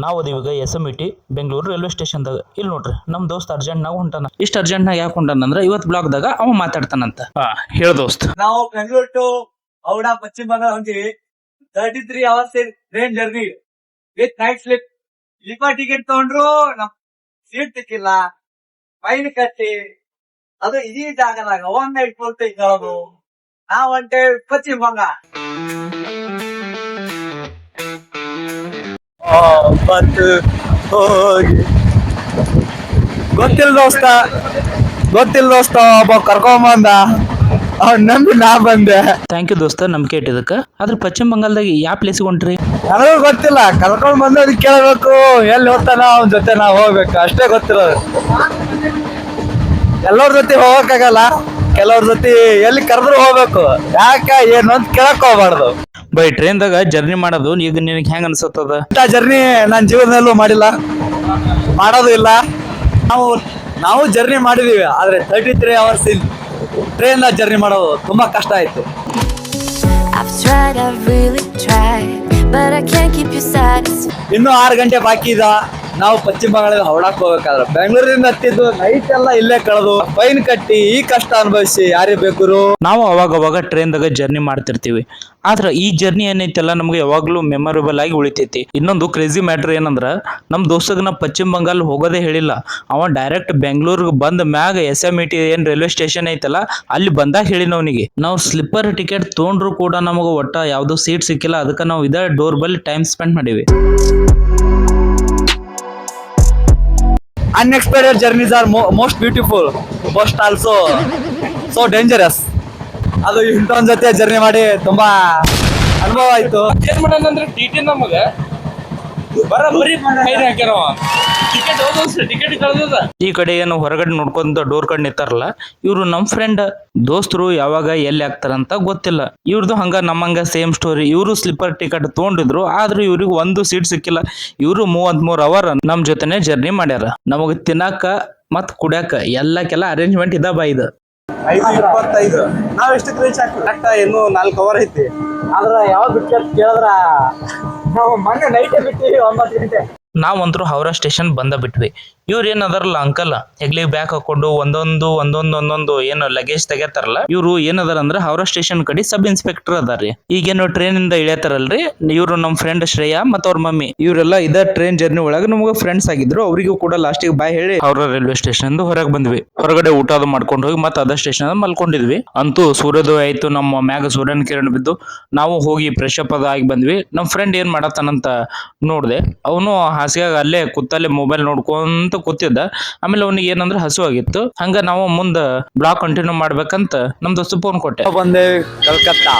ನಾವು ಅದೀಗ SMET Bengaluru railway ಸ್ಟೇಷನ್ದಾಗ. ಇಲ್ಲಿ ನೋಡ್ರಿ ನಮ್ಮ ದೋಸ್ತ್ ಅರ್ಜೆಂಟ್ನಾಗ ಹೊಂಟಾನ. ಇಷ್ಟ ಅರ್ಜೆಂಟ್ನಾಗ ಯಾಕೆ ಹೊಂಟಾನಂದ್ರ ಇವತ್ತು ಬ್ಲಾಗ್ದಾಗ ಅವ ಮಾತಾಡ್ತಾನಂತ. ಹೇಳ ದೋಸ್ತ್. ನಾವು ಬೆಂಗಳೂರು ಟು ಹೌಡಾ ಪಶ್ಚಿಮ ಬಂಗಾಳ ಹೊಂಟಿವಿ. 33 hours train journey with night sleep. Sleeper ticket ತಗೊಂಡ್ರು ನಮ್ ಸೀಟ್ ಸಿಕ್ಕಿಲ್ಲ, ಫೈನ್ ಕಟ್ಟಿ ಅದು ಈ ಜಾಗದಾಗ ಒಮ್ಮೆ ಇಟ್ಕೊಳ್ತಾ ಇರೋದು. ನಾವ್ ಹೊಂಟೇವಿ ಪಶ್ಚಿಮ ಬಂಗಾಳ. ಗೊತ್ತಿಲ್ಲ ದೋಸ್ತ ಒಬ್ಬ ಕರ್ಕೊಂಬಂದ, ಅವ್ನ ನಂಬಿ ನಾ ಬಂದೆ. ಥ್ಯಾಂಕ್ ಯು ದೋಸ್ತ ನಂಬಿಕೆ ಇಟ್ಟಿದ್ದಕ್ಕ. ಆದ್ರೆ ಪಶ್ಚಿಮ ಬಂಗಾಳದಾಗ ಯಾವ ಪ್ಲೇಸಿಗೆ ಹೊಂಟ್ರಿ? ನನಗೂ ಗೊತ್ತಿಲ್ಲ, ಕರ್ಕೊಂಡ್ ಬಂದು ಅದಕ್ಕೆ ಕೇಳಬೇಕು, ಎಲ್ಲಿ ಹೋಗ್ತಾನ ಅವನ ಜೊತೆ ನಾವು ಹೋಗ್ಬೇಕು, ಅಷ್ಟೇ ಗೊತ್ತಿರೋದು. ಎಲ್ಲರ ಜೊತೆ ಹೋಗಕ್ಕಾಗಲ್ಲ, ಕೆಲವ್ರ ಜೊತೆ ಎಲ್ಲಿ ಕರೆದ್ರು ಹೋಗ್ಬೇಕು. ಯಾಕ ಏನು ಅಂತ ಕೇಳಕ್ ಹೋಗ್ಬಾರ್ದು. ಬೈ ಟ್ರೈನ್ದಾಗ ಜರ್ನಿ ಮಾಡೋದು ಈಗ ನಿನಗೆ ಹೆಂಗ ಅನ್ಸತ್ತದ? ಇಂಥ ಜರ್ನಿ ನನ್ನ ಜೀವನದಲ್ಲೂ ಮಾಡಿಲ್ಲ, ಮಾಡೋದು ಇಲ್ಲ. ನಾವು ಜರ್ನಿ ಮಾಡಿದೀವಿ, ಆದ್ರೆ 33 hours ಟ್ರೈನ್ ಜರ್ನಿ ಮಾಡೋದು ತುಂಬಾ ಕಷ್ಟ ಆಯ್ತು. ಇನ್ನು 6 ಗಂಟೆ ಬಾಕಿ ಇದೆ. ನಾವು ಪಶ್ಚಿಮ ಬಂಗಾಳದ ಹೌಡಾಕ್ ಹೋಗ್ಬೇಕಾದ್ರೆ ಬೆಂಗಳೂರಿಂದ ಹತ್ತಿದ್ದು ನೈಟ್ ಎಲ್ಲ ಇಲ್ಲೇ ಕಳೆದು ಫೈನ್ ಕಟ್ಟಿ ಈ ಕಷ್ಟ ಅನುಭವಿಸಿ ಯಾರಿಗೆ ಬೇಕು. ನಾವು ಅವಾಗ ಟ್ರೈನ್ದಾಗ ಜರ್ನಿ ಮಾಡ್ತಿರ್ತೀವಿ. ಆದ್ರೆ ಈ ಜರ್ನಿ ಏನೈತಲ್ಲ ನಮ್ಗೆ ಯಾವಾಗ್ಲೂ ಮೆಮೊರೇಬಲ್ ಆಗಿ ಉಳಿತೈತಿ. ಇನ್ನೊಂದು ಕ್ರೇಜಿ ಮ್ಯಾಟ್ರ್ ಏನಂದ್ರ ನಮ್ ದೋಸ್ತಗ ನಾ ಪಶ್ಚಿಮ ಬಂಗಾಳ ಹೋಗೋದೇ ಹೇಳಿಲ್ಲ. ಅವ ಡೈರೆಕ್ಟ್ ಬೆಂಗಳೂರಿಗೆ ಬಂದ ಮ್ಯಾಗ SMET ಏನ್ ರೈಲ್ವೆ ಸ್ಟೇಷನ್ ಐತಲ್ಲ ಅಲ್ಲಿ ಬಂದಾಗ ಹೇಳಿನ ಅವನಿಗೆ. ನಾವು ಸ್ಲಿಪ್ಪರ್ ಟಿಕೆಟ್ ತೊಗೊಂಡ್ರು ಕೂಡ ನಮಗ ಒಟ್ಟ ಯಾವ್ದೋ ಸೀಟ್ ಸಿಕ್ಕಿಲ್ಲ. ಅದಕ್ಕೆ ನಾವು ಇದೇ ಡೋರ್ ಬಲ್ಲಿ ಟೈಮ್ ಸ್ಪೆಂಡ್ ಮಾಡೀವಿ. Unexpected journeys are most beautiful, most also so dangerous. ಅದು ಇಂಥೊಂದ್ ಜೊತೆ ಜರ್ನಿ ಮಾಡಿ ತುಂಬಾ ಅನುಭವ ಆಯ್ತು. ಏನ್ ಮಾಡೋಣಂದ್ರೆ TT ನಮಗ ಬರೀ ಫೈನ್ ಹಾಕ್ಯಾರವ. ಟಿಕೆಟ್ ಕಳ್ದದ. ಈ ಕಡೆ ಏನು ಹೊರಗಡೆ ನೋಡ್ಕೊಂತ ಡೋರ್ ಕಡೆ ನಿಂತಾರಲ್ಲ ಇವ್ರು ನಮ್ ಫ್ರೆಂಡ್ ದೋಸ್ತರು. ಯಾವಾಗ ಎಲ್ಲಿ ಆಗ್ತಾರಂತ ಗೊತ್ತಿಲ್ಲ. ಇವ್ರದ್ದು ಹಂಗ ನಮ್ಮಂಗ ಸೇಮ್ ಸ್ಟೋರಿ. ಇವರು ಸ್ಲಿಪ್ಪರ್ ಟಿಕೆಟ್ ತೊಗೊಂಡಿದ್ರು, ಆದ್ರೂ ಇವ್ರಿಗೆ ಒಂದು ಸೀಟ್ ಸಿಕ್ಕಿಲ್ಲ. ಇವ್ರು 33 hours ನಮ್ ಜೊತೆನೆ ಜರ್ನಿ ಮಾಡ್ಯಾರ. ನಮಗ್ ತಿನ್ನಾಕ ಮತ್ ಕುಡ್ಯಾಕ ಎಲ್ಲಕ್ಕೆಲ್ಲ ಅರೇಂಜ್ಮೆಂಟ್ ಇದ ಬಾ ಇದು. 5:25 ನಾವ್ ಎಷ್ಟಕ್ಕೆ ರೀಚ್ ಆಗ್ತೀವಿ? ಕರೆಕ್ಟ್ ಇನ್ನು 4 hours ಐತಿ. ಆದ್ರ ಯಾವಾಗ ಬಿಟ್ಟು ಕೇಳಿದ್ರ ನಾವು ಮೊನ್ನೆ ನೈಟೇ ಬಿಟ್ಟಿವಿ 9 ಗಂಟೆ. ನಾವಂತರೂ ಹೌರಾ ಸ್ಟೇಷನ್ ಬಂದ ಬಿಟ್ವಿ. ಇವ್ರು ಏನ್ ಅದಾರಲ್ಲ ಅಂಕಲ್ ಹೆಗ್ಲಿಗೆ ಬ್ಯಾಗ್ ಹಾಕೊಂಡು ಒಂದೊಂದು ಏನು ಲಗೇಜ್ ತೆಗೆತಾರಲ್ಲ, ಇವ್ರು ಏನದಾರ ಅಂದ್ರೆ ಹೌರಾ ಸ್ಟೇಷನ್ ಕಡೆ ಸಬ್ ಇನ್ಸ್ಪೆಕ್ಟರ್ ಅದಾರ್ರಿ. ಈಗೇನು ಟ್ರೈನ್ ಇಂದ ಇಳಿಯತಾರಲ್ರಿ ಇವ್ರು ನಮ್ ಫ್ರೆಂಡ್ ಶ್ರೇಯಾ ಮತ್ತ ಅವ್ರ ಮಮ್ಮಿ. ಇವರೆಲ್ಲ ಇದ ಟ್ರೈನ್ ಜರ್ನಿ ಒಳಗ ನಮ್ಗೆ ಫ್ರೆಂಡ್ಸ್ ಆಗಿದ್ರು. ಅವರಿಗೂ ಕೂಡ ಲಾಸ್ಟಿಗೆ ಬಾಯ್ ಹೇಳಿ ಹೌರಾ ರೈಲ್ವೆ ಸ್ಟೇಷನ್ ಹೊರಗೆ ಬಂದ್ವಿ. ಹೊರಗಡೆ ಊಟ ಅದು ಮಾಡ್ಕೊಂಡು ಹೋಗಿ ಮತ್ತೆ ಅದ ಸ್ಟೇಷನ್ ಮಲ್ಕೊಂಡಿದ್ವಿ. ಅಂತೂ ಸೂರ್ಯೋದಯ ಆಯ್ತು. ನಮ್ಮ ಮ್ಯಾಗ ಸೂರ್ಯನ ಕಿರಣ ಬಿದ್ದು ನಾವು ಹೋಗಿ ಫ್ರೆಶ್ ಅಪ್ ಆಗಿ ಬಂದ್ವಿ. ನಮ್ ಫ್ರೆಂಡ್ ಏನ್ ಮಾಡತ್ತಾನಂತ ನೋಡ್ದೆ. ಅವನು ಹಾಸಿಗೆ ಅಲ್ಲೇ ಕೂತಲ್ಲೇ ಮೊಬೈಲ್ ನೋಡ್ಕೊಂತ ಕೂತಿದ್ದ. ಆಮೇಲೆ ಅವನಿಗೆ ಏನಂದ್ರೆ ಹಸು ಆಗಿತ್ತು. ಹಂಗ ನಾವು ಮುಂದ ಬ್ಲಾಗ್ ಕಂಟಿನ್ಯೂ ಮಾಡ್ಬೇಕಂತ ನಮ್ ದೋಸ್ತ ಫೋನ್ ಕೊಟ್ಟೆ. ಬಂದೆ Calcutta.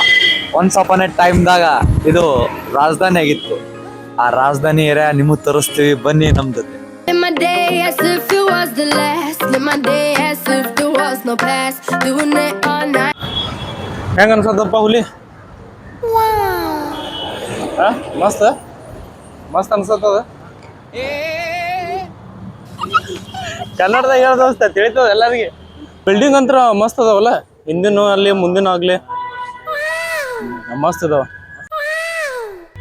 Once upon A time ದಾಗ ಇದು ರಾಜಧಾನಿ ಆಗಿತ್ತು. ಆ ರಾಜಧಾನಿ ಏರಿಯಾ ನಿಮಗ್ ತೋರಿಸ್ತೀವಿ, ಬನ್ನಿ ನಮ್ ಜೊತೆ. ಹೆಂಗ ಅನ್ಸತ್ತಪ್ಪ ಹುಲಿ? ಮಸ್ತ್ ಅನ್ಸತ್ತದ. ಕನ್ನಡದಾಗ ಹೇಳ್ದೋಸ್ತ ತಿಳಿತದ ಎಲ್ಲರಿಗೆ. ಬಿಲ್ಡಿಂಗ್ ಅಂತ ಮಸ್ತ್ ಅದಾವಲ್ಲ, ಹಿಂದಿನ ಅಲ್ಲಿ ಮುಂದಿನ ಆಗ್ಲಿ ಮಸ್ತ್ ಅದಾವ.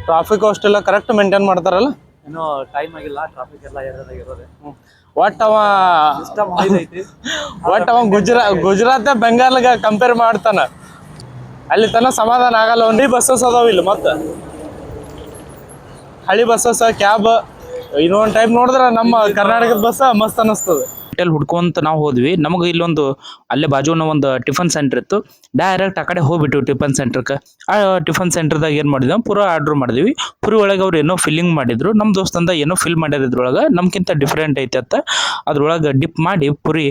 ಟ್ರಾಫಿಕ್ ಅಷ್ಟೆಲ್ಲ ಕರೆಕ್ಟ್ ಮೇಂಟೈನ್ ಮಾಡ್ತಾರಲ್ಲ. ಇನ್ನು ಟೈಮ್ ಆಗಿಲ್ಲ, ಟ್ರಾಫಿಕ್ ಎಲ್ಲ ಇರೋದೇ. ಒಟ್ಟವ ಗುಜರಾತ್ ಬೆಂಗಾಲ್ಗ ಕಂಪೇರ್ ಮಾಡ್ತಾನ. ಅಲ್ಲಿ ತನ ಸಮಾಧಾನ ಆಗಲ್ಲ. ಒಂದೇ ಬಸ್ಸಸ್ ಅದಾವ ಇಲ್ಲಿ. ಮತ್ತೆ ಹಳಿ ಬಸ್ಸಸ್, ಕ್ಯಾಬ್. ಇನ್ನೊಂದ್ ಟೈಮ್ ನೋಡಿದ್ರ ನಮ್ಮ ಕರ್ನಾಟಕದ ಬಸ್ ಮಸ್ತ್ ಅನಿಸ್ತದೆ. ಹೋಟೆಲ್ ಹುಡ್ಕೊಂತ ನಾವು ಹೋದ್ವಿ. ನಮಗೆ ಇಲ್ಲೊಂದು ಅಲ್ಲೇ ಬಾಜುನ ಒಂದು ಟಿಫನ್ ಸೆಂಟರ್ ಇತ್ತು. ಡೈರೆಕ್ಟ್ ಆ ಕಡೆ ಹೋಗ್ಬಿಟ್ಟು ಟಿಫನ್ ಸೆಂಟರ್ಗೆ. ಆ ಟಿಫನ್ ಸೆಂಟರ್ದಾಗ ಏನ್ ಮಾಡಿದ್ವಿ, ಪೂರಾ ಆರ್ಡರ್ ಮಾಡಿದ್ವಿ. ಪುರಿ ಒಳಗೆ ಅವ್ರು ಏನೋ ಫಿಲ್ಲಿಂಗ್ ಮಾಡಿದ್ರು. ನಮ್ ದೋಸ್ತಂದ ಏನೋ ಫಿಲ್ ಮಾಡ್ಯಾರ ಇದ್ರೊಳಗೆ, ನಮ್ಗಿಂತ ಡಿಫ್ರೆಂಟ್ ಐತೆ ಅಂತ. ಅದ್ರೊಳಗೆ ಡಿಪ್ ಮಾಡಿ ಪುರಿ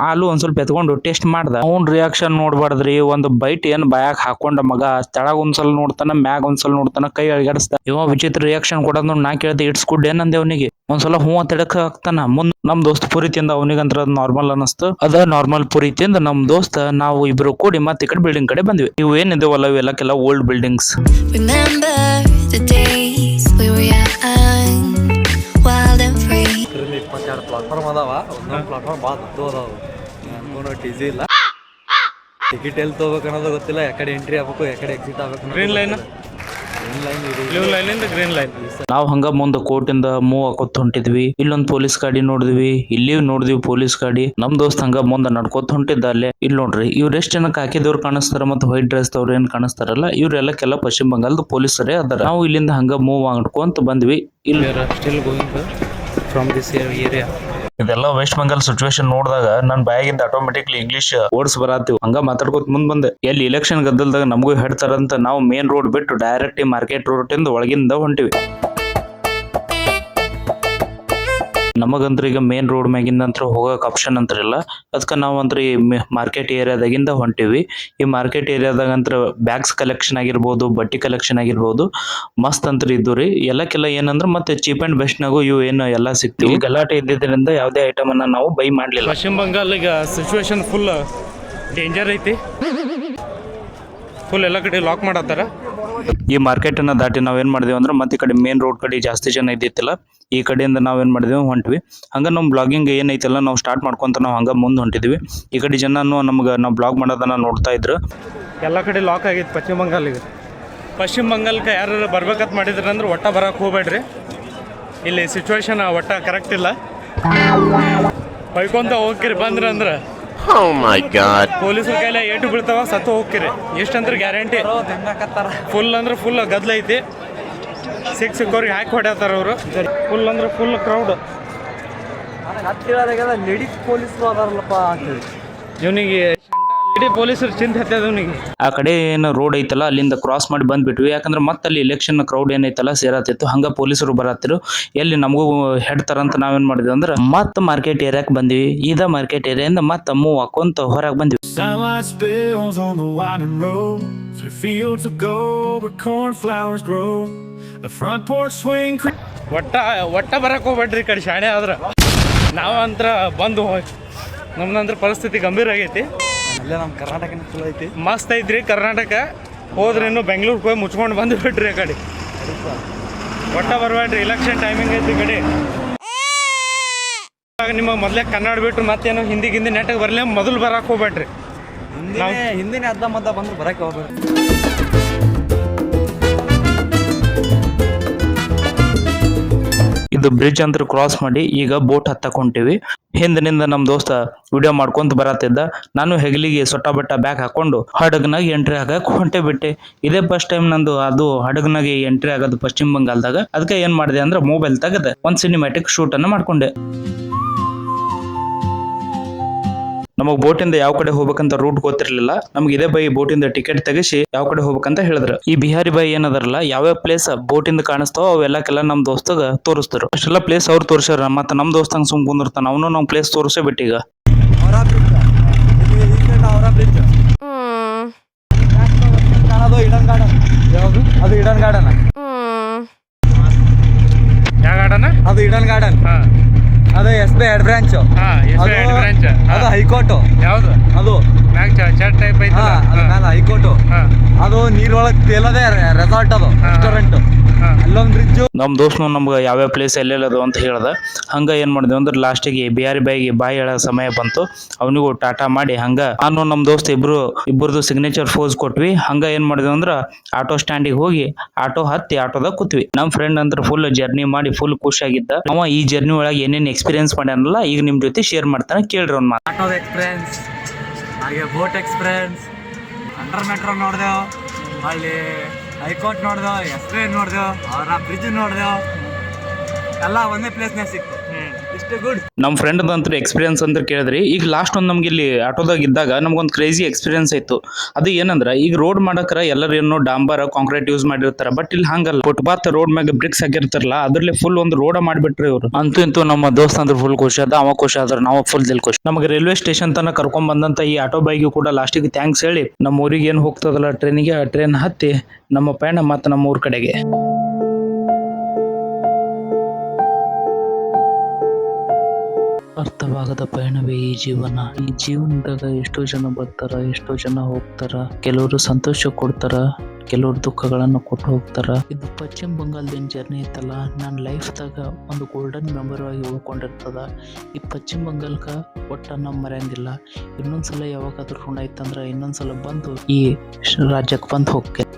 ಹಾಲು ಒಂದ್ ಸ್ವಲ್ಪ ಎತ್ಕೊಂಡು ಟೇಸ್ಟ್ ಮಾಡ್ದ. ಅವ್ನ್ ರಿಯಾಕ್ಷನ್ ನೋಡ್ಬಾರ್ದ್ರಿ. ಒಂದು ಬೈಟ್ ಏನ್ ಬಾಯಾಗ ಹಾಕೊಂಡ ಮಗ ತೆಳಗ್ ಒಂದ್ಸಲ ನೋಡ್ತಾನ, ಮ್ಯಾಗ ಒಂದ್ಸಲ ನೋಡ್ತಾನ, ಕೈ ಅಳಗಾಡಿಸ್ತಾನ. ಇವ ವಿಚಿತ್ರ ರಿಯಾಕ್ಷನ್ ಕೊಡೋದ್ ನೋಡಿ ನಾ ಕೇಳ್ದೆ ಇಟ್ಸ್ ಗುಡ್ ಏನಂದೆ ಅವನಿಗೆ. ಒಂದ್ಸಲ ಹೂವ ತೆಡಕ್ ಹಾಕ್ತಾನ. ಮುಂದ್ ನಮ್ ದೋಸ್ತ್ ಪುರಿ ತಿಂದ. ಅವನಿಗಂತ್ರ ನಾರ್ಮಲ್ ಅನಿಸ್ತು. ಅದ ನಾರ್ಮಲ್ ಪುರಿ ತಿಂದ ನಮ್ ದೋಸ್ತ ನಾವು ಇಬ್ರು ಕೂಡಿ ಮತ್ತೆ ಈ ಕಡೆ ಬಿಲ್ಡಿಂಗ್ ಕಡೆ ಬಂದ್ವಿ. ಇವು ಏನಿದಾವಲ್ಲ ಇವೆಲ್ಲಕ್ಕೆಲ್ಲ ಓಲ್ಡ್ ಬಿಲ್ಡಿಂಗ್ಸ್. ಪ್ಲಾಟ್ಫಾರ್ಮ್ ಅದಾವ. ಒಂದೊಂದು ಪ್ಲಾಟ್ಫಾರ್ಮ್ ಭಾಳ ದೊಡ್ಡ ಅದಾವ. ಅನ್ಕೊಂಡ್ ಈಸಿ ಇಲ್ಲ. ಟಿಕೆಟ್ ಎಲ್ಲಿ ತಗೋಬೇಕು ಅನ್ನೋದು ಗೊತ್ತಿಲ್ಲ. ಯಾಕಡೆ ಎಂಟ್ರಿ ಆಗ್ಬೇಕು, ಯಾಕಡೆ ಎಕ್ಸಿಟ್ ಆಗ್ಬೇಕು. ಟ್ರೈನ್ ಲೈನ್ ಬ್ಲೂ ಲೈನಿಂದ ಗ್ರೀನ್ ಲೈನ್. ನಾವು ಹಂಗ ಮುಂದ ಕೋರ್ಟಿಂದ ಮೂವ್ ಹಾಕೋತ್ ಹೊಂಟಿದ್ವಿ. ಇಲ್ಲೊಂದ್ ಪೊಲೀಸ್ ಗಾಡಿ ನೋಡಿದ್ವಿ, ಇಲ್ಲಿ ನೋಡಿದ್ವಿ ಪೊಲೀಸ್ ಗಾಡಿ. ನಮ್ ದೋಸ್ತ್ ಹಂಗ ಮುಂದ ನಡ್ಕೋತ ಹೊಂಟಿದ್ದ ಅಲ್ಲೇ. ಇಲ್ಲಿ ನೋಡ್ರಿ ಇವ್ರ ಎಷ್ಟ್ ಜನ ಕಾಕಿದವ್ರು ಕಾಣಿಸ್ತಾರ ಮತ್ತೆ ವೈಟ್ ಡ್ರೆಸ್ ದವ್ರು ಏನ್ ಕಾಣಿಸ್ತಾರಲ್ಲ, ಇವ್ರೆಲ್ಲಕ್ಕೆಲ್ಲ ಪಶ್ಚಿಮ ಬಂಗಾಳದ ಪೊಲೀಸರೇ ಅದಾರ. ನಾವು ಇಲ್ಲಿಂದ ಹಂಗ ಮೂವ್ ಮಾಡ್ಕೊಂತ ಬಂದ್ವಿ. ಇಲ್ಲಿ still going from this area. ಇದೆಲ್ಲ ವೆಸ್ಟ್ ಬೆಂಗಾಲ್ ಸಿಚುವೇಶನ್ ನೋಡಿದಾಗ ನನ್ ಬಾಯಾಗಿಂದ ಆಟೋಮೆಟಿಕ್ಲಿ ಇಂಗ್ಲಿಷ್ ವರ್ಡ್ಸ್ ಬರಾತಿವ್. ಹಂಗ ಮಾತಾಡ್ಕೋತ ಮುಂದ್ ಬಂದೆ. ಎಲ್ಲಿ ಇಲೆಕ್ಷನ್ ಗದ್ದಲ್ದಾಗ ನಮಗೂ ಹೇಳ್ತಾರಂತ ನಾವು ಮೇನ್ ರೋಡ್ ಬಿಟ್ಟು ಡೈರೆಕ್ಟ್ ಈ ಮಾರ್ಕೆಟ್ ರೋಡ್ ಇಂದ ಒಳಗಿಂದ ಹೊಂಟಿವಿ. ನಮಗಂತ್ರ ಈಗ ಮೇನ್ ರೋಡ್ ಮ್ಯಾಗಿಂದ ಅಂತ ಹೋಗಕ್ ಆಪ್ಷನ್ ಅಂತಾರಿಲ್ಲ. ಅದಕ್ಕೆ ನಾವು ಅಂತ್ರ ಈ ಮಾರ್ಕೆಟ್ ಏರಿಯಾದಾಗಿಂದ ಹೊಂಟಿವಿ. ಈ ಮಾರ್ಕೆಟ್ ಏರಿಯಾದಾಗ ಅಂತ್ರ ಬ್ಯಾಗ್ಸ್ ಕಲೆಕ್ಷನ್ ಆಗಿರ್ಬೋದು, ಬಟ್ಟಿ ಕಲೆಕ್ಷನ್ ಆಗಿರ್ಬೋದು, ಮಸ್ತ್ ಅಂತ್ರ ಇದ್ದು ರೀ. ಎಲ್ಲಕ್ಕೆಲ್ಲ ಏನಂದ್ರ ಮತ್ತೆ ಚೀಪ್ ಅಂಡ್ ಬೆಸ್ಟ್ ನಾಗು ಇವು ಏನು ಎಲ್ಲಾ ಸಿಗ್ತಿವಿ. ಗಲಾಟೆ ಇದ್ದಿದ್ರಿಂದ ಯಾವುದೇ ಐಟಮ್ ಅನ್ನ ನಾವು ಬೈ ಮಾಡ್ಲಿಲ್ಲ. ಪಶ್ಚಿಮ ಬಂಗಾಲ್ ಈಗ ಸಿಚುವೇಶನ್ ಫುಲ್ ಡೇಂಜರ್ ಐತಿ. ಫುಲ್ ಎಲ್ಲ ಕಡೆ ಲಾಕ್ ಮಾಡತ್ತಾರ. ಈ ಮಾರ್ಕೆಟ್ ಅನ್ನ ದಾಟಿ ನಾವೇನ್ ಮಾಡಿದೇವಿ ಅಂದ್ರೆ ಮತ್ತೆ ಈ ಕಡೆ ಮೇನ್ ರೋಡ್ ಕಡೆ ಜಾಸ್ತಿ ಜನ ಇದ್ದಿತ್ತಿಲ್ಲ. ಈ ಕಡೆಯಿಂದ ನಾವೇನ್ ಮಾಡಿದೇವಿ ಹೊಂಟ್ವಿ. ಹಂಗ ನಮ್ ಬ್ಲಾಗಿಂಗ್ ಏನೈತಲ್ಲ ನಾವು ಸ್ಟಾರ್ಟ್ ಮಾಡ್ಕೊಂತ ನಾವು ಹಂಗ ಮುಂದೆ ಹೊಂಟಿದ್ವಿ. ಈ ಕಡೆ ಜನನು ನಮ್ಗೆ ನಾವು ಬ್ಲಾಗ್ ಮಾಡೋದನ್ನ ನೋಡ್ತಾ ಇದ್ರು. ಎಲ್ಲ ಕಡೆ ಲಾಕ್ ಆಗೈತಿ ಪಶ್ಚಿಮ ಬಂಗಾಲಿಗೆ. ಪಶ್ಚಿಮ ಬಂಗಾಲ್ಗೆ ಯಾರು ಬರ್ಬೇಕಂತ ಮಾಡಿದ್ರಿ ಅಂದ್ರೆ ಒಟ್ಟ ಬರಕ್ಕೆ ಹೋಗ್ಬೇಡ್ರಿ. ಇಲ್ಲಿ ಸಿಚುವೇಶನ್ ಒಟ್ಟ ಕರೆಕ್ಟ್ ಇಲ್ಲ. ಬೈಕೊಂತ ಹೋಗ್ಕಿರಿ ಬಂದ್ರ ಅಂದ್ರೆ ಪೊಲೀಸರ ಕೈಲ ಏಟು ಬೀಳ್ತಾವ, ಸತ್ತು ಹೋಗ್ಕಿರಿ. ಎಷ್ಟಂದ್ರೆ ಗ್ಯಾರಂಟಿ ಫುಲ್ ಅಂದ್ರೆ ಫುಲ್ ಗದ್ಲ ಐತಿ. ಸಿಕ್ಕವ್ರಿಗೆ ಹಾಕಿ ಹೊಡ್ಯಾತಾರ ಅವರು. ಫುಲ್ ಅಂದ್ರೆ ಫುಲ್ ಕ್ರೌಡ್. ಪೊಲೀಸರು ಅದಾರಲ್ಲಪ್ಪ ಅಂತೇಳಿ ಇವನಿಗೆ ಇಡೀ ಪೊಲೀಸರು ಚಿಂತೆ ಹತ್ತದ ಇವನಿಗೆ. ಆ ಕಡೆ ಏನು ರೋಡ್ ಐತಲ್ಲ ಅಲ್ಲಿಂದ ಕ್ರಾಸ್ ಮಾಡಿ ಬಂದ್ಬಿಟ್ವಿ. ಯಾಕಂದ್ರೆ ಮತ್ತೆ ಅಲ್ಲಿ ಎಲೆಕ್ಷನ್ ಕ್ರೌಡ್ ಏನೈತಲ್ಲ ಸೇರತ್ತಿತ್ತು. ಹಂಗ ಪೊಲೀಸರು ಬರತ್ತಿರು. ಎಲ್ಲಿ ನಮಗೂ ಹೆಡ್ತಾರಂತ ನಾವೇನ್ ಮಾಡಿದ್ವಿ ಅಂದ್ರೆ ಮತ್ತೆ ಮಾರ್ಕೆಟ್ ಏರಿಯಾಕ್ ಬಂದ್ವಿ. ಇದ ಮಾರ್ಕೆಟ್ ಏರಿಯಿಂದ ಮತ್ತೆ ಮೂವ್ ಹಾಕೊಂತ ಹೊರಗೆ ಬಂದ್ವಿ. Sunlight spills on the winding road through fields of gold where cornflowers grow. The front porch swing. ಒಟ್ಟ ಬರಕ್ಕೆ ಹೋಗ್ಬೇಡ್ರಿ ಈ ಕಡೆ ಶಾಣೆ ಆದ್ರ. ನಾವಂತ್ರ ಬಂದು ನಮ್ದಂದ್ರ ಪರಿಸ್ಥಿತಿ ಗಂಭೀರ ಆಗೈತಿ. ಅಲ್ಲೇ ನಮ್ಮ ಕರ್ನಾಟಕನ ಚಲೋ ಐತಿ, ಮಸ್ತ್ ಐತ್ರಿ ಕರ್ನಾಟಕ. ಹೋದ್ರೆ ಇನ್ನು ಬೆಂಗ್ಳೂರ್ಗೆ ಹೋಗಿ ಮುಚ್ಕೊಂಡು ಬಂದು ಬಿಡ್ರಿ ಆ ಕಡೆ. ಒಟ್ಟ ಬರಬೇಡ್ರಿ, ಇಲೆಕ್ಷನ್ ಟೈಮಿಂಗ್ ಐತಿ ಈ ಕಡೆ. ನಿಮ್ಮ ಮೊದಲೇ ಕನ್ನಡ ಬಿಟ್ಟು ಮತ್ತೇನೋ ಹಿಂದಿ ನೆಟ್ಗೆ ಬರಲಿ, ಮೊದಲು ಬರಕ್ಕೆ ಹೋಗ್ಬೇಡ್ರಿ. ಹಿಂದಿನ ಅರ್ಧ ಮದ್ದ ಬಂದ್ರೆ ಬರಕ್ಕೆ ಹೋಗ್ಬೇಡ್ರಿ. ಇದು ಬ್ರಿಡ್ಜ್ ಅಂತ ಕ್ರಾಸ್ ಮಾಡಿ ಈಗ ಬೋಟ್ ಹತ್ತಕೊಂತೀವಿ. ಹಿಂದಿನಿಂದ ನಮ್ ದೋಸ್ತ ವಿಡಿಯೋ ಮಾಡ್ಕೊಂತ ಬರತ್ತಿದ್ದ. ನಾನು ಹೆಗಲಿಗೆ ಸೊಟ್ಟ ಬಟ್ಟ ಬ್ಯಾಗ್ ಹಾಕೊಂಡು ಹಡಗ್ನಾಗ ಎಂಟ್ರಿ ಆಗಕ್ ಹೊಂಟೆ ಬಿಟ್ಟೆ. ಇದೇ ಫಸ್ಟ್ ಟೈಮ್ ನಂದು ಅದು ಹಡಗ್ನಾಗೆ ಎಂಟ್ರಿ ಆಗೋದು ಪಶ್ಚಿಮ ಬಂಗಾಲ್ದಾಗ. ಅದಕ್ಕೆ ಏನ್ ಮಾಡಿದೆ ಅಂದ್ರೆ ಮೊಬೈಲ್ ತೆಗೆದ ಒಂದ್ ಸಿನಿಮ್ಯಾಟಿಕ್ ಶೂಟ್ ಅನ್ನ ಮಾಡ್ಕೊಂಡೆ. ನಮಗ್ ಬೋಟಿಂದ ಯಾವ ಕಡೆ ಹೋಗ್ಬೇಕಂತ ರೂಟ್ ಗೊತ್ತಿರ್ಲಿಲ್ಲ. ನಮ್ಗೆ ಇದೇ ಬೈ ಬೋಟಿಂದ ಟಿಕೆಟ್ ತೆಗಿಸಿ ಯಾವ ಕಡೆ ಹೋಗ್ಬೇಕಂತ ಹೇಳಿದ್ರು. ಈ ಬಿಹಾರಿ ಬೈ ಏನದಾರಲ್ಲ, ಯಾವ್ಯಾವ ಪ್ಲೇಸ್ ಬೋಟಿಂದ ಕಾಣಿಸ್ತಾವ ಅವೆಲ್ಲಕ್ಕೆಲ್ಲ ನಮ್ ದೋಸ್ತಗ ತೋರಿಸ್ತಾರ. ಅಷ್ಟೆಲ್ಲ ಪ್ಲೇಸ್ ಅವ್ರು ತೋರ್ಸ್ಯಾರ. ಮತ್ತೆ ನಮ್ ದೋಸ್ತಂಗ್ ಸುಮ್ ಕುಂದಿರ್ತಾನ, ಅವನು ನಮ್ ಪ್ಲೇಸ್ ತೋರಿಸೇ ಬಿಟ್ಟೀಗ. ಅದು ಇಡನ್ ಗಾರ್ಡನ್. ಯಾವುದು ಅದು? ಇಡನ್ ಗಾರ್ಡನ್. ಯಾವ ಗಾರ್ಡನ್? ಅದು ಇಡನ್ ಗಾರ್ಡನ್. ಅದು SBI ಹೆಡ್ ಬ್ರಾಂಚ್. ಅದು ಹೈಕೋರ್ಟ್. ಯಾವ್ದು ಅದು ಚರ್ಚ್ ಟೈಪ್ ಐತಿ. ಹೈಕೋರ್ಟ್. ಅದು ನೀರೊಳಗೆ ತೇಲದೆ ರೆಸಾರ್ಟ್, ಅದು ರೆಸ್ಟೋರೆಂಟ್. ಅಲ್ಲೊಂದ್ ಬ್ರಿಡ್ಜ್. ನಮ್ ದೋಸ್ತ್ನು ನಮ್ಗೆ ಯಾವ್ಯಾವ ಪ್ಲೇಸ್ ಎಲ್ಲೆಲ್ಲದು ಅಂತ ಹೇಳ್ದ. ಹಂಗ ಏನ್ ಮಾಡಿದ್ವಿ ಅಂದ್ರೆ ಲಾಸ್ಟಿಗೆ ಬಿಹಾರಿ ಬಾಯಿಗೆ ಬಾಯಿ ಹೇಳೋ ಸಮಯ ಬಂತು. ಅವನಿಗೂ ಟಾಟಾ ಮಾಡಿ ಹಂಗ ನಾನು ನಮ್ ದೋಸ್ತ್ ಇಬ್ಬರದು ಸಿಗ್ನೇಚರ್ ಫೋಸ್ ಕೊಟ್ವಿ. ಹಂಗ ಏನ್ ಮಾಡಿದ್ವಿ ಅಂದ್ರ ಆಟೋ ಸ್ಟ್ಯಾಂಡಿಗೆ ಹೋಗಿ ಆಟೋ ಹತ್ತಿ ಆಟೋದಾಗ ಕೂತ್ವಿ. ನಮ್ ಫ್ರೆಂಡ್ ಅಂತ ಫುಲ್ ಜರ್ನಿ ಮಾಡಿ ಫುಲ್ ಖುಷಿಯಾಗಿದ್ದ. ಅವ ಈ ಜರ್ನಿ ಒಳಗೆ ಏನೇನ್ ಎಕ್ಸ್ಪೀರಿಯನ್ಸ್ ಮಾಡ್ಯಾನಲ್ಲ ಈಗ ನಿಮ್ ಜೊತೆ ಶೇರ್ ಮಾಡ್ತಾನೆ, ಕೇಳ್ರಿ ಅವ್ನ ಮಾತು. ಆಟೋದ ಎಕ್ಸ್ಪೀರಿಯನ್ಸ್, ಹಾಗೆ ಬೋಟ್ ಎಕ್ಸ್ಪೀರಿಯನ್ಸ್, ಅಂಡರ್ ಮೆಟ್ರೋ ನೋಡ್ದೆವು, ಅಲ್ಲಿ ಹೈಕೋರ್ಟ್ ನೋಡ್ದೆವು, SBI ನೋಡ್ದೆವು, ಅವರ ಬ್ರಿಡ್ಜ್ ನೋಡ್ದೆವು. ಎಲ್ಲ ಒಂದೇ ಪ್ಲೇಸ್ನಾಗ ಸಿಕ್ತು. ಇಷ್ಟು ಗುಡ್. ನಮ್ಮ ಫ್ರೆಂಡ್ ಅಂತೂ ಎಕ್ಸ್ಪೀರಿಯನ್ಸ್ ಅಂತ ಕೇಳಿದ್ರಿ. ಈಗ ಲಾಸ್ಟ್ ಒಂದು ನಮ್ಗೆ ಇಲ್ಲಿ ಆಟೋದಾಗ ಇದ್ದಾಗ ನಮ್ಗೊಂದು ಕ್ರೇಜಿ ಎಕ್ಸ್ಪೀರಿಯನ್ಸ್ ಆಯ್ತು. ಅದು ಏನಂದ್ರೆ ಈಗ ರೋಡ್ ಮಾಡಕ್ರ ಎಲ್ಲರೂ ಏನೋ ಡಾಂಬರ್ ಕಾಂಕ್ರೀಟ್ ಯೂಸ್ ಮಾಡಿರ್ತಾರ. ಬಟ್ ಇಲ್ಲಿ ಹಂಗಲ್ಲ, ಫುಟ್ಪಾತ್ ರೋಡ್ ಮ್ಯಾಗ ಬ್ರಿಕ್ಸ್ ಹಾಕಿರ್ತಾರಲ್ಲ, ಅದ್ರಲ್ಲಿ ಫುಲ್ ಒಂದು ರೋಡ್ ಮಾಡಿಬಿಟ್ರಿ ಇವರು. ಅಂತೂ ಇಂತೂ ನಮ್ಮ ದೋಸ್ತ ಅಂದ್ರೆ ಫುಲ್ ಖುಷಿ ಅದ, ಅವ ಖುಷಿ ಆದ್ರೆ ನಾವು ಫುಲ್ ದಿಲ್ ಖುಷಿ. ನಮಗೆ ರೈಲ್ವೆ ಸ್ಟೇಷನ್ ತನಕ ಕರ್ಕೊಂಡ್ ಬಂದಂತ ಈ ಆಟೋ ಬೈಗೂ ಕೂಡ ಲಾಸ್ಟಿಗೆ ಥ್ಯಾಂಕ್ಸ್ ಹೇಳಿ ನಮ್ಮ ಊರಿಗೆ ಏನು ಹೋಗ್ತದಲ್ಲ ಟ್ರೈನಿಗೆ, ಆ ಟ್ರೈನ್ ಹತ್ತಿ ನಮ್ಮ ಪಯಣ ಮತ್ತೆ ನಮ್ಮ ಊರ್ ಕಡೆಗೆ. ಅರ್ಥವಾಗದ ಪಯಣವೇ ಈ ಜೀವನ. ಈ ಜೀವನದಾಗ ಎಷ್ಟೋ ಜನ ಬರ್ತಾರ, ಎಷ್ಟೋ ಜನ ಹೋಗ್ತಾರ. ಕೆಲವರು ಸಂತೋಷ ಕೊಡ್ತಾರ, ಕೆಲವರು ದುಃಖಗಳನ್ನು ಕೊಟ್ಟು ಹೋಗ್ತಾರ. ಇದು ಪಶ್ಚಿಮ ಬಂಗಾಳದಿಂದ ಜರ್ನಿ ಇತ್ತಲ್ಲ, ನನ್ನ ಲೈಫ್ದಾಗ ಒಂದು ಗೋಲ್ಡನ್ ಮೆಮೊರಿ ಆಗಿ ಉಳ್ಕೊಂಡಿರ್ತದ. ಈ ಪಶ್ಚಿಮ ಬಂಗಾಳಕ್ಕ ಒಟ್ಟ ನಮ್ಮ ಮರೆಯಂಗಿಲ್ಲ. ಇನ್ನೊಂದ್ಸಲ ಯಾವಾಗಾದ್ರೂ ಋಣ ಇತ್ತಂದ್ರ ಇನ್ನೊಂದ್ಸಲ ಬಂದು ಈ ರಾಜ್ಯಕ್ಕೆ ಬಂದು ಹೋಗ್ತೇನೆ.